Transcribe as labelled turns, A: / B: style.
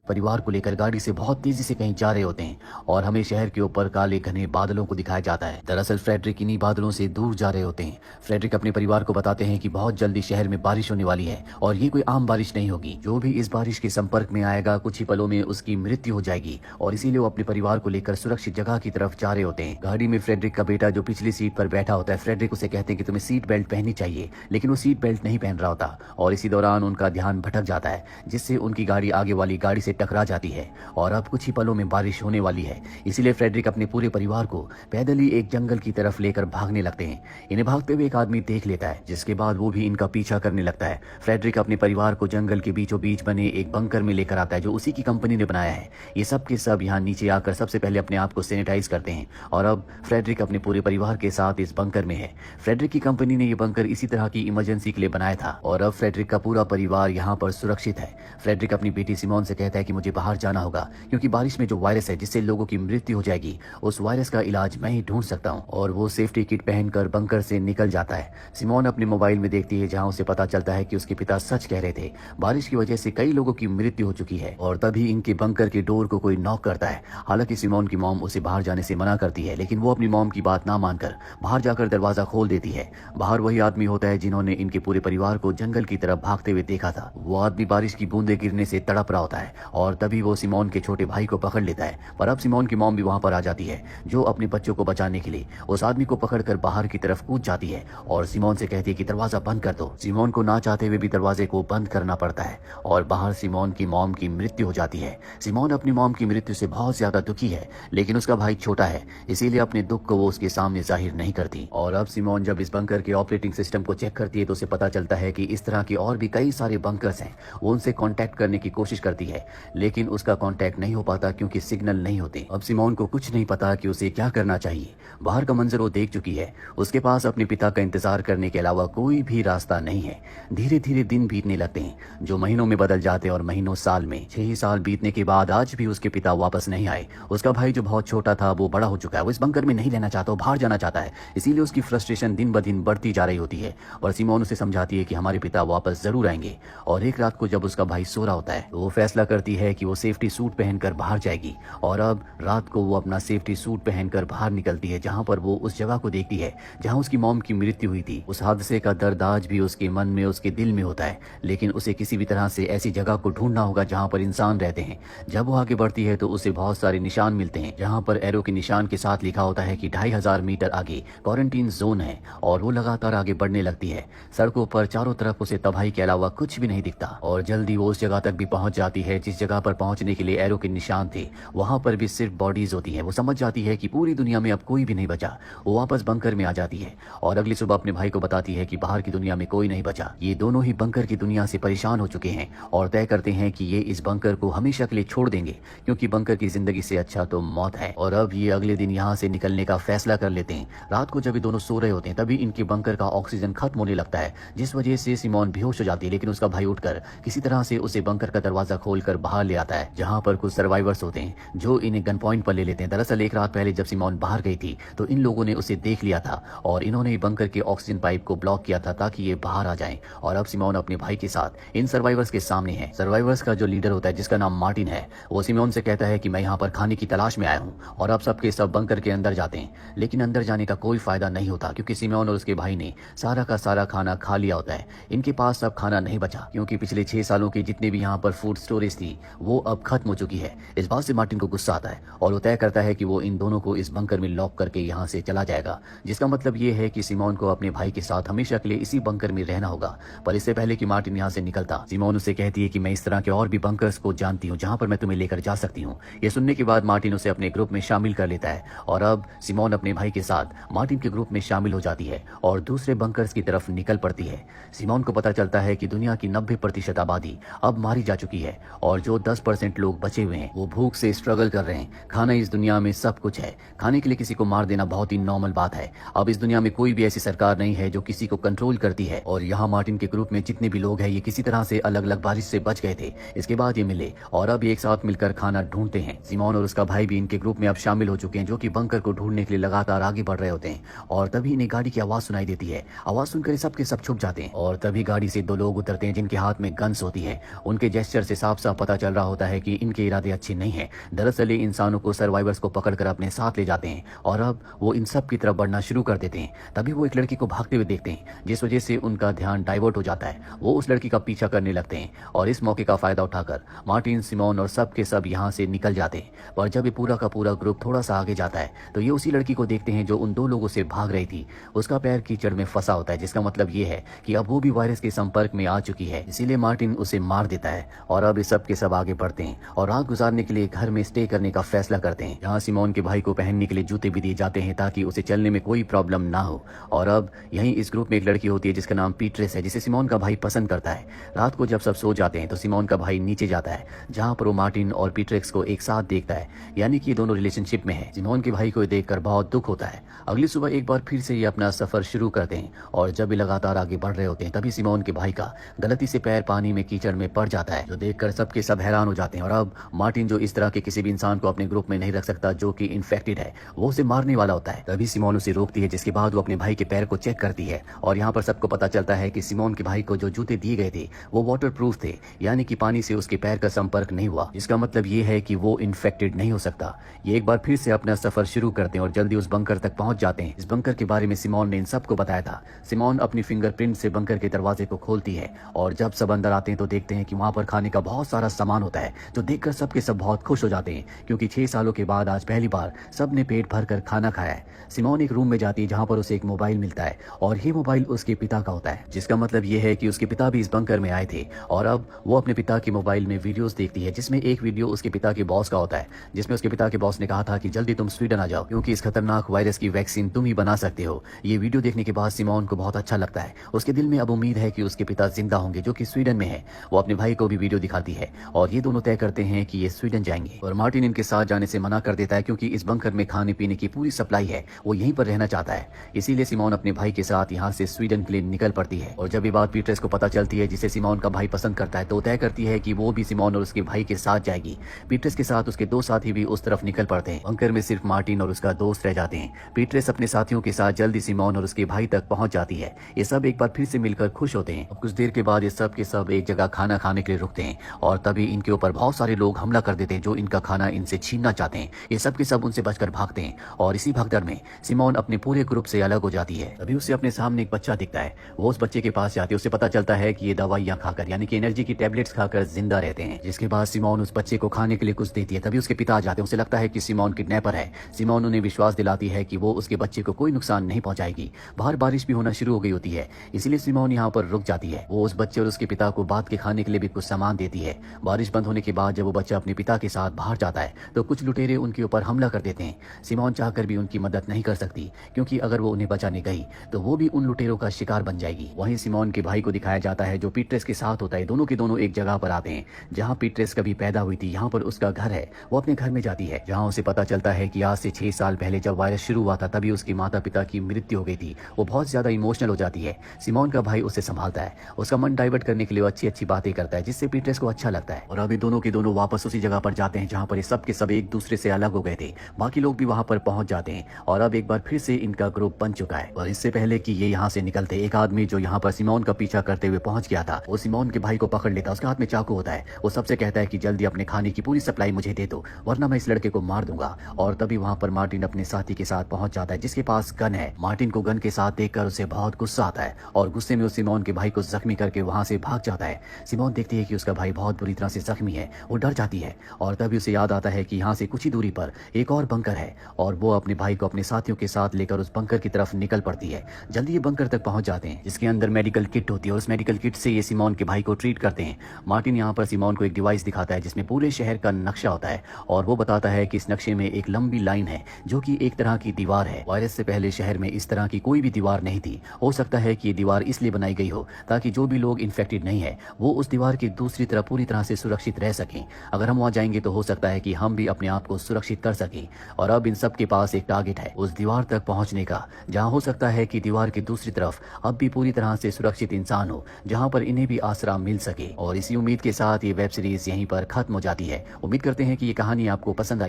A: परिवार को लेकर गाड़ी से बहुत तेजी से कहीं जा रहे होते हैं और हमें शहर के ऊपर काले घने बादलों को दिखाया जाता है। दरअसल फ्रेडरिक इन्हीं बादलों से दूर जा रहे होते हैं। फ्रेडरिक अपने परिवार को बताते हैं कि बहुत जल्दी शहर में बारिश होने वाली है और ये कोई आम बारिश नहीं होगी। जो भी इस बारिश के संपर्क में आएगा कुछ ही पलों में उसकी मृत्यु हो जाएगी और इसीलिए वो अपने परिवार को लेकर सुरक्षित जगह की तरफ जा रहे होते हैं। गाड़ी में फ्रेडरिक का बेटा जो पिछली सीट पर बैठा होता है, फ्रेडरिक उसे कहते हैं कि तुम्हें सीट बेल्ट पहननी चाहिए, लेकिन वो सीट बेल्ट नहीं पहन रहा होता और इसी दौरान उनका ध्यान भटक जाता है जिससे उनकी गाड़ी आगे वाली गाड़ी से टकरा जाती है और अब कुछ ही पलों में बारिश होने वाली है। इसीलिए फ्रेडरिक अपने पूरे परिवार को पैदल ही एक जंगल की तरफ लेकर भागने लगते हैं। इन्हें भागते हुए एक आदमी देख लेता है जिसके बाद वो भी इनका पीछा करने लगता है। फ्रेडरिक अपने परिवार को जंगल के बीचों बीच बने एक बंकर में लेकर आता है जो उसी की कंपनी ने बनाया है। ये सब के सब यहाँ नीचे आकर सबसे पहले अपने आप को सैनिटाइज करते हैं और अब फ्रेडरिक अपने पूरे परिवार के साथ इस बंकर में है। फ्रेडरिक की कंपनी ने ये बंकर इसी तरह की इमरजेंसी के लिए बनाया था और अब फ्रेडरिक का पूरा परिवार यहाँ पर सुरक्षित है। फ्रेडरिक अपनी बेटी सिमोन से कहता है कि मुझे बाहर जाना होगा क्योंकि बारिश में जो वायरस है जिससे लोगों की मृत्यु हो जाएगी, उस वायरस का इलाज मैं ही ढूंढ सकता हूँ। और वो सेफ्टी किट पहनकर बंकर से निकल जाता है। सिमोन अपने मोबाइल में देखती है जहाँ उसे पता चलता है कि उसके पिता सच कह रहे थे, बारिश की वजह से कई लोगों की मृत्यु हो चुकी है। और तभी इनके बंकर के डोर को कोई नॉक करता है। हालांकि सिमोन की मॉम उसे बाहर जाने से मना करती है, लेकिन वो अपनी मॉम की बात ना मानकर बाहर जाकर दरवाजा खोल देती है। बाहर वही आदमी होता है जिन्होंने इनके पूरे परिवार को जंगल की तरफ भागते हुए देखा था। वो आदमी बारिश की बूंदें गिरने से तड़प रहा होता है और तभी वो सिमोन के छोटे भाई को पकड़ लेता है। पर अब सिमोन की मॉम भी वहां पर आ जाती है जो अपने बच्चों को बचाने के लिए उस आदमी को पकड़कर बाहर की तरफ कूद जाती है और सिमोन से कहती है कि दरवाजा बंद कर दो। सिमोन को ना चाहते हुए भी दरवाजे को बंद करना पड़ता है और बाहर सिमोन की मॉम की मृत्यु हो जाती है। सिमोन अपनी मॉम की मृत्यु से बहुत ज्यादा दुखी है, लेकिन उसका भाई छोटा है इसीलिए अपने दुख को वो उसके सामने जाहिर नहीं करती। और अब सिमोन जब इस बंकर के ऑपरेटिंग सिस्टम को चेक करती है तो उसे पता चलता है कि इस तरह के और भी कई सारे बंकर्स हैं। वो उनसे कांटेक्ट करने की कोशिश करती है लेकिन उसका कांटेक्ट नहीं हो पाता क्योंकि सिग्नल नहीं होते। अब सिमोन को कुछ नहीं पता कि उसे क्या करना चाहिए। बाहर का मंजर वो देख चुकी है। उसके पास अपने पिता का इंतजार करने के अलावा कोई भी रास्ता नहीं है। धीरे धीरे दिन बीतने लगते हैं जो महीनों में बदल जाते हैं और महीनों साल में। 6 साल बीतने के बाद आज भी उसके पिता वापस नहीं आए। उसका भाई जो बहुत छोटा था वो बड़ा हो चुका है। वो इस बंकर में नहीं रहना चाहता, वो बाहर जाना चाहता है। इसीलिए उसकी फ्रस्ट्रेशन दिन ब दिन बढ़ती जा रही होती है और सिमोन उसे समझाती है कि हमारे पिता वापस जरूर आएंगे। और एक रात को जब उसका भाई सो रहा होता है तो वो फैसला करती है कि वो सेफ्टी सूट पहनकर बाहर जाएगी। और अब रात को वो अपना सेफ्टी सूट पहनकर बाहर निकलती है जहाँ पर वो उस जगह को देखती है जहाँ उसकी मॉम की मृत्यु हुई थी। उस हादसे का दर्द आज भी उसके मन में, उसके दिल में होता है, लेकिन उसे किसी भी तरह से ऐसी जगह को ढूंढना होगा जहाँ पर इंसान रहते हैं। जब वो आगे बढ़ती है तो उसे बहुत सारे निशान मिलते हैं जहाँ पर एरो के निशान के साथ लिखा होता है कि 2500 मीटर आगे क्वारंटीन जोन है। और वो लगातार आगे बढ़ने लगती है। सड़कों पर चारों तरफ उसे तबाही के अलावा कुछ भी नहीं दिखता और जल्दी वो उस जगह तक भी पहुंच जाती है जिस जगह पर पहुंचने के लिए एरो के निशान थे। वहां पर भी सिर्फ बॉडीज होती है। वो समझ जाती है कि पूरी दुनिया में अब कोई भी नहीं बचा। वो वापस बंकर में आ जाती है और अगली सुबह अपने भाई को बताती है कि बाहर की दुनिया में कोई नहीं बचा। ये दोनों ही बंकर की दुनिया से परेशान हो चुके हैं और तय करते हैं कि ये इस बंकर को हमेशा के लिए छोड़ देंगे क्योंकि बंकर की जिंदगी से अच्छा तो मौत है। और अब ये अगले दिन यहाँ से निकलने का फैसला कर लेते हैं। रात को जब ये दोनों सो रहे होते हैं तभी इनके बंकर का ऑक्सीजन खत्म होने लगता है जिस वजह से सिमोन बेहोश हो जाती है। लेकिन उसका भाई उठकर किसी तरह से उसे बंकर का दरवाजा खोलकर बाहर ले आता है जहाँ पर कुछ सर्वाइवर्स होते हैं जो इन्हें गन पॉइंट पर ले लेते हैं। दरअसल एक रात पहले जब सिमोन बाहर गई थी तो इन लोगों ने उसे देख लिया था और इन्होंने बंकर के ऑक्सीजन पाइप को ब्लॉक किया था ताकि ये बाहर आ जाएं। और अब सिमोन अपने भाई के साथ इन सर्वाइवर्स के सामने है। सर्वाइवर्स का जो लीडर होता है जिसका नाम मार्टिन है वो सिमोन से कहता है कि मैं यहाँ पर खाने की तलाश में आया हूँ। और अब सबके सब बंकर के अंदर जाते हैं लेकिन अंदर जाने का कोई फायदा नहीं होता क्योंकि सिमोन और उसके भाई ने सारा का सारा खाना खा लिया होता है। इनके पास अब खाना नहीं बचा क्योंकि पिछले 6 सालों की जितने भी यहाँ पर फूड स्टोरेज थी वो अब खत्म हो चुकी है। इस बात से मार्टिन को गुस्सा आता है और वो तय करता है कि वो इन दोनों को इस बंकर में लॉक करके यहाँ से चला जाएगा, जिसका मतलब ये है कि सिमोन को अपने भाई के साथ हमेशा के लिए इसी बंकर में रहना होगा। पर इससे पहले कि मार्टिन यहाँ से निकलता सिमोन उसे कहती है कि मैं इस तरह के और भी बंकर्स को जानती हूँ जहाँ पर मैं तुम्हें लेकर जा सकती हूँ। ये सुनने के बाद मार्टिन उसे अपने ग्रुप में शामिल कर लेता है और अब सिमोन अपने भाई के साथ मार्टिन के ग्रुप में शामिल हो जाती है और दूसरे बंकर्स की तरफ निकल पड़ती है। सिमोन को पता चलता है कि दुनिया की 90% आबादी अब मारी जा चुकी है और जो 10% लोग बचे हुए हैं वो भूख से स्ट्रगल कर रहे हैं। खाना इस दुनिया में सब कुछ है, खाने के लिए किसी को मार देना बहुत ही नॉर्मल बात है। अब इस दुनिया में कोई भी ऐसी सरकार नहीं है जो किसी को कंट्रोल करती है। और यहाँ मार्टिन के ग्रुप में जितने भी लोग हैं ये किसी तरह से अलग अलग बारिश से बच गए थे। इसके बाद ये मिले और अब एक साथ मिलकर खाना ढूंढते हैं। सिमोन और उसका भाई भी इनके ग्रुप में अब शामिल हो चुके हैं जो कि बंकर को ढूंढने के लिए लगातार आगे बढ़ रहे होते हैं। और तभी इन्हें गाड़ी की आवाज सुनाई देती है। आवाज सुनकर सब के सब छुप जाते हैं और तभी गाड़ी से 2 लोग उतरते हैं जिनके हाथ में गन्स होती है। उनके जेस्चर से साफ साफ पता चल रहा होता है कि इनके इरादे अच्छे नहीं हैं। दरअसल ये इंसानों को, सर्वाइवर्स को पकड़कर अपने साथ ले जाते हैं और अब वो इन सब की तरफ बढ़ना शुरू कर देते हैं। तभी वो एक लड़की को भागते हुए देखते हैं, जिस वजह से उनका ध्यान डाइवर्ट हो जाता है। वो उस लड़की का पीछा करने लगते हैं और इस मौके का फायदा उठाकर मार्टिन, सिमोन और सब के सब यहाँ से निकल जाते हैं। पर जब ये पूरा का पूरा ग्रुप थोड़ा सा आगे जाता है तो ये उसी लड़की को देखते हैं जो उन दो लोगों से भाग रही थी। उसका पैर कीचड़ में फंसा होता है, जिसका मतलब ये है कि अब वो भी वायरस के संपर्क में आ चुकी है। इसीलिए मार्टिन उसे मार देता है और अब इस सब के सब आगे बढ़ते हैं और रात गुजारने के लिए घर में स्टे करने का फैसला करते हैं, जहाँ सिमोन के भाई को पहनने के लिए जूते भी दिए जाते हैं ताकि उसे चलने में कोई प्रॉब्लम ना हो। और अब यहीं इस ग्रुप में एक लड़की होती है जिसका नाम पीट्रेस है, जिसे सिमोन का भाई पसंद करता है। रात को जब सब सो जाते हैं तो सिमोन का भाई नीचे जाता है, जहाँ पर वो मार्टिन और पीट्रेक्स को एक साथ देखता है, यानी कि ये दोनों रिलेशनशिप में है। सिमोन के भाई को देखकर बहुत दुख होता है। अगली सुबह एक बार फिर से ये अपना सफर शुरू करते हैं और जब ये लगातार आगे बढ़ रहे होते हैं तभी सिमोन के भाई का गलती से पैर पानी में कीचड़ में पड़ जाता है, जो देखकर सबके सब हैरान हो जाते हैं। और अब मार्टिन, जो इस तरह के किसी भी इंसान को अपने ग्रुप में नहीं रख सकता जो कि इन्फेक्टेड है, वो उसे मारने वाला होता है। तभी सिमोन उसे रोकती है, जिसके बाद वो अपने भाई के पैर को चेक करती है और यहाँ पर सबको पता चलता है कि सिमोन के भाई को जो जूते दिए गए थे वो वाटर प्रूफ थे, यानी कि पानी से उसके पैर का संपर्क नहीं हुआ। इसका मतलब ये है कि वो इन्फेक्टेड नहीं हो सकता। ये एक बार फिर से अपना सफर शुरू करते हैं और जल्दी उस बंकर तक पहुंच जाते हैं। इस बंकर के बारे में सिमोन ने इन सबको बताया था। सिमोन अपनी फिंगरप्रिंट से बंकर के दरवाजे को खोलती है और जब सब अंदर आते हैं तो देखते हैं कि वहां पर खाने का बहुत सारा सामान होता है, जो देखकर सबके सब बहुत खुश हो जाते हैं, क्योंकि 6 सालों के बाद आज पहली बार सबने पेट भर कर खाना खाया है। सिमोन एक रूम में जाती है जहां पर उसे एक मोबाइल मिलता है और ये मोबाइल उसके पिता का होता है, जिसका मतलब ये है कि उसके पिता भी इस बंकर में आए थे। और अब वो अपने पिता के मोबाइल में वीडियोस देखती है, जिसमें एक वीडियो उसके पिता के बॉस का होता है, जिसमें उसके पिता के बॉस ने कहा था कि जल्दी तुम स्वीडन आ जाओ, क्योंकि इस खतरनाक वायरस की वैक्सीन तुम ही बना सकते हो। ये वीडियो देखने के बाद सिमोन को बहुत अच्छा लगता है। उसके दिल में अब उम्मीद है कि उसके पिता जिंदा होंगे, जो कि स्वीडन में है। वो अपने भाई को भी वीडियो दिखाती है और ये दोनों तय करते हैं कि ये स्वीडन जाएंगे। और मार्टिन इनके साथ जाने से मना कर देता है, क्योंकि इस बंकर में खाने पीने की पूरी सप्लाई है, वो यहीं पर रहना चाहता है। इसीलिए सिमोन अपने भाई के साथ यहाँ से स्वीडन के लिए निकल पड़ती है। और जब ये बात पीटर्स को पता चलती है, जिसे सिमोन का भाई पसंद करता है, तो तय करती है कि वो भी सिमोन और उसके भाई के साथ जाएगी। पीटर्स के साथ उसके 2 साथी भी उस तरफ निकल पड़ते हैं। बंकर में सिर्फ मार्टिन और उसका दोस्त रह जाते हैं। पीटर्स अपने साथियों के साथ जल्दी सिमोन और उसके भाई तक पहुंच जाती है। ये सब एक बार फिर से मिलकर खुश होते हैं। कुछ देर के बाद ये सब के सब एक जगह खाना खाने के लिए रुकते हैं और तभी इनके ऊपर बहुत सारे लोग हमला कर देते हैं, जो इनका खाना इनसे छीनना चाहते हैं। ये सब के सब उनसे बचकर भागते हैं और इसी भगदड़ में सिमोन अपने पूरे ग्रुप से अलग हो जाती है। तभी उसे अपने सामने एक बच्चा दिखता है। वो उस बच्चे के पास जाती है। उसे पता चलता है कि ये दवाइयां खाकर, यानी कि एनर्जी की टेबलेट्स खाकर जिंदा रहते हैं। जिसके बाद सिमोन उस बच्चे को खाने के लिए कुछ देती है। तभी उसके पिता आ जाते हैं। उसे लगता है कि सिमोन किडनैपर है। सिमोन उन्हें विश्वास दिलाती है कि वो उसके बच्चे को कोई नुकसान नहीं पहुंचाएगी। बाहर बारिश भी होना शुरू हो गई होती है, इसलिए सिमोन यहाँ पर रुक जाती है। वो उस बच्चे और उसके पिता को बात के खाने के लिए भी कुछ सामान देती है। बारिश बंद होने के बाद जब वो बच्चा अपने पिता के साथ बाहर जाता है तो कुछ लुटेरे उनके ऊपर हमला कर देते हैं। सिमोन चाहकर भी उनकी मदद नहीं कर सकती, क्योंकि अगर वो उन्हें बचाने गई तो वो भी उन लुटेरों का शिकार बन जाएगी। वहीं सिमोन के भाई को दिखाया जाता है, जो पीटरेस के साथ होता है। दोनों के दोनों एक जगह पर आते हैं जहाँ पीटरेस कभी पैदा हुई थी। यहाँ पर उसका घर है। वो अपने घर में जाती है, जहाँ उसे पता चलता है कि आज से 6 साल पहले जब वायरस शुरू हुआ था तभी उसके माता पिता की मृत्यु हो गई थी। वो बहुत ज्यादा इमोशनल हो जाती है। सिमोन का भाई उसे संभालता है। उसका मन डाइवर्ट करने के लिए वो अच्छी अच्छी बातें करता है, जिससे पीटरेस को अच्छा लगता है। और अभी दोनों के दोनों वापस उसी जगह पर जाते हैं जहाँ पर ये सब के सब एक दूसरे से अलग हो गए थे। बाकी लोग भी वहाँ पर पहुंच जाते हैं और अब एक बार फिर से इनका ग्रुप बन चुका है। और इससे पहले कि ये यहाँ से निकलते, एक आदमी जो यहाँ पर सिमोन का पीछा करते हुए पहुंच गया था, वो सिमोन के भाई को पकड़ लेता है। उसके हाथ में चाकू होता है। वो सबसे कहता है कि जल्दी अपने खाने की पूरी सप्लाई मुझे दे दो, वरना मैं इस लड़के को मार दूंगा। और तभी वहाँ पर मार्टिन अपने साथी के साथ पहुंच जाता है, जिसके पास गन है। मार्टिन को गन के साथ देखकर उसे बहुत गुस्सा आता है और गुस्से में उस सिमोन के भाई को जख्मी करके वहाँ से भाग जाता है। सिमोन देखती है कि उसका भाई बहुत बुरी तरह से जख्मी है। वो डर जाती है और तभी उसे याद आता है कि यहाँ से कुछ ही दूरी पर एक और बंकर है और वो अपने भाई को अपने साथियों के साथ लेकर उस बंकर की तरफ निकल पड़ती है। जल्दी ये बंकर तक पहुंच जाते हैं, जिसके अंदर मेडिकल किट होती है और उस मेडिकल किट से ये सिमोन के भाई को ट्रीट करते हैं। मार्टिन यहाँ पर सिमोन को एक डिवाइस दिखाता है जिसमें पूरे शहर का नक्शा होता है और वो बताता है कि इस नक्शे में एक लंबी लाइन है जो कि एक तरह की दीवार है। वायरस से पहले शहर में इस तरह की कोई भी दीवार नहीं थी। हो सकता है कि ये दीवार इसलिए बनाई गई हो ताकि जो भी लोग इन्फेक्टेड नहीं है वो उस दीवार की दूसरी तरफ पूरी तरह से सुरक्षित रह सकें। अगर हम वहाँ जाएंगे तो हो सकता है कि हम भी अपने आप को सुरक्षित कर सकें। और अब इन सब के पास एक टारगेट है उस दीवार तक पहुंचने का, जहां हो सकता है कि दीवार की दूसरी तरफ अब भी पूरी तरह से सुरक्षित इंसान हो, जहां पर इन्हें भी आसरा मिल सके। और इसी उम्मीद के साथ ये वेब सीरीज यहीं पर खत्म हो जाती है। उम्मीद करते हैं कि ये कहानी आपको पसंद आई।